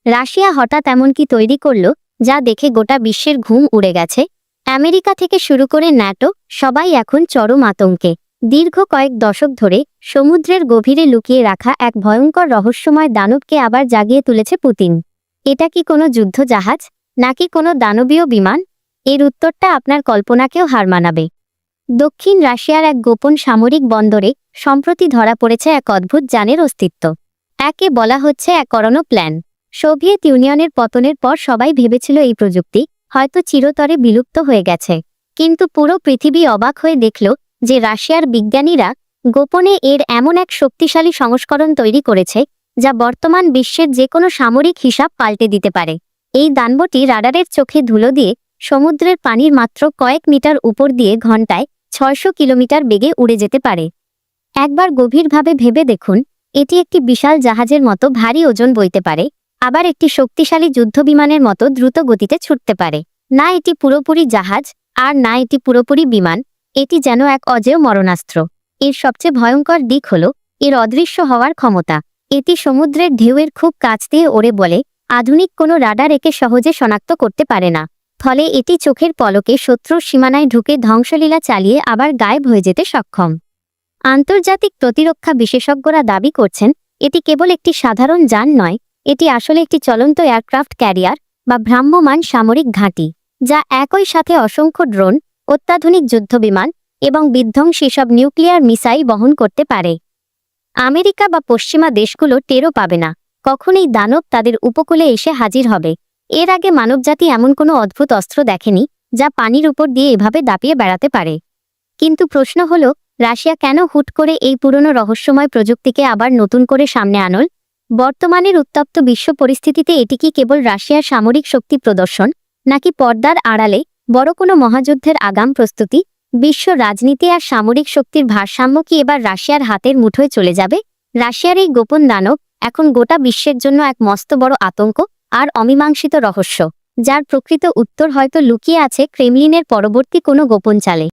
Russia হঠাৎ এমন কি তৈরি করল যা দেখে গোটা বিশ্বের ঘুম উড়ে গেছে। আমেরিকা থেকে শুরু করে ন্যাটো সবাই এখন চরম আতঙ্কে। দীর্ঘ কয়েক দশক ধরে সমুদ্রের গভীরে লুকিয়ে রাখা এক ভয়ঙ্কর রহস্যময় দানবকে আবার জাগিয়ে তুলেছে পুতিন। এটা কি কোনো যুদ্ধ জাহাজ, নাকি কোনো দানবীয় বিমান? এর উত্তরটা আপনার কল্পনাকেও হার মানাবে। দক্ষিণ রাশিয়ার এক গোপন সামরিক বন্দরে সম্প্রতি ধরা পড়েছে এক অদ্ভুত যানের অস্তিত্ব। একে বলা হচ্ছে এক অরণ্য প্ল্যান। সোভিয়েত ইউনিয়নের পতনের পর সবাই ভেবেছিল এই প্রযুক্তি হয়তো চিরতরে বিলুপ্ত হয়ে গেছে, কিন্তু পুরো পৃথিবী অবাক হয়ে দেখল যে রাশিয়ার বিজ্ঞানীরা গোপনে এর এমন এক শক্তিশালী সংস্করণ তৈরি করেছে যা বর্তমান বিশ্বের যে কোনো সামরিক হিসাব পাল্টে দিতে পারে। এই দানবটি রাডারের চোখে ধুলো দিয়ে সমুদ্রের পানির মাত্র কয়েক মিটার উপর দিয়ে ঘন্টায় ৬০০ কিলোমিটার বেগে উড়ে যেতে পারে। একবার গভীরভাবে ভেবে দেখুন, এটি একটি বিশাল জাহাজের মতো ভারী ওজন বইতে পারে, আবার একটি শক্তিশালী যুদ্ধবিমানের মতো দ্রুত গতিতে ছুটতে পারে। না এটি পুরোপুরি জাহাজ, আর না এটি পুরোপুরি বিমান, এটি যেন এক অজেয় মরণাস্ত্র। এর সবচেয়ে ভয়ঙ্কর দিক হল এর অদৃশ্য হওয়ার ক্ষমতা। এটি সমুদ্রের ঢেউয়ের খুব কাছ দিয়ে ওড়ে বলে আধুনিক কোনো রাডার একে সহজে শনাক্ত করতে পারে না। ফলে এটি চোখের পলকে শত্রুর সীমানায় ঢুকে ধ্বংসলীলা চালিয়ে আবার গায়েব হয়ে যেতে সক্ষম। আন্তর্জাতিক প্রতিরক্ষা বিশেষজ্ঞরা দাবি করছেন এটি কেবল একটি সাধারণ যান নয়, এটি আসলে একটি চলন্ত এয়ারক্রাফট ক্যারিয়ার বা ভ্রাম্যমাণ সামরিক ঘাঁটি, যা একই সাথে অসংখ্য ড্রোন, অত্যাধুনিক যুদ্ধবিমান এবং বিধ্বংসী সব নিউক্লিয়ার মিসাইল বহন করতে পারে। আমেরিকা বা পশ্চিমা দেশগুলো টেরও পাবে না কখন এই দানব তাদের উপকূলে এসে হাজির হবে। এর আগে মানবজাতি এমন কোনো অদ্ভুত অস্ত্র দেখেনি যা পানির উপর দিয়ে এভাবে দাপিয়ে বেড়াতে পারে। কিন্তু প্রশ্ন হলো, রাশিয়া কেন হুট করে এই পুরনো রহস্যময় প্রযুক্তিকে আবার নতুন করে সামনে আনল? বর্তমানের উত্তপ্ত বিশ্ব পরিস্থিতিতে এটি কি কেবল রাশিয়ার সামরিক শক্তি প্রদর্শন, নাকি পর্দার আড়ালে বড় কোনো মহাযুদ্ধের আগাম প্রস্তুতি? বিশ্ব রাজনীতি আর সামরিক শক্তির ভারসাম্য কি এবার রাশিয়ার হাতের মুঠোয় চলে যাবে? রাশিয়ার এই গোপন দানব এখন গোটা বিশ্বের জন্য এক মস্ত বড় আতঙ্ক আর অমীমাংসিত রহস্য, যার প্রকৃত উত্তর হয়তো লুকিয়ে আছে ক্রেমলিনের পরবর্তী কোনো গোপন চালে।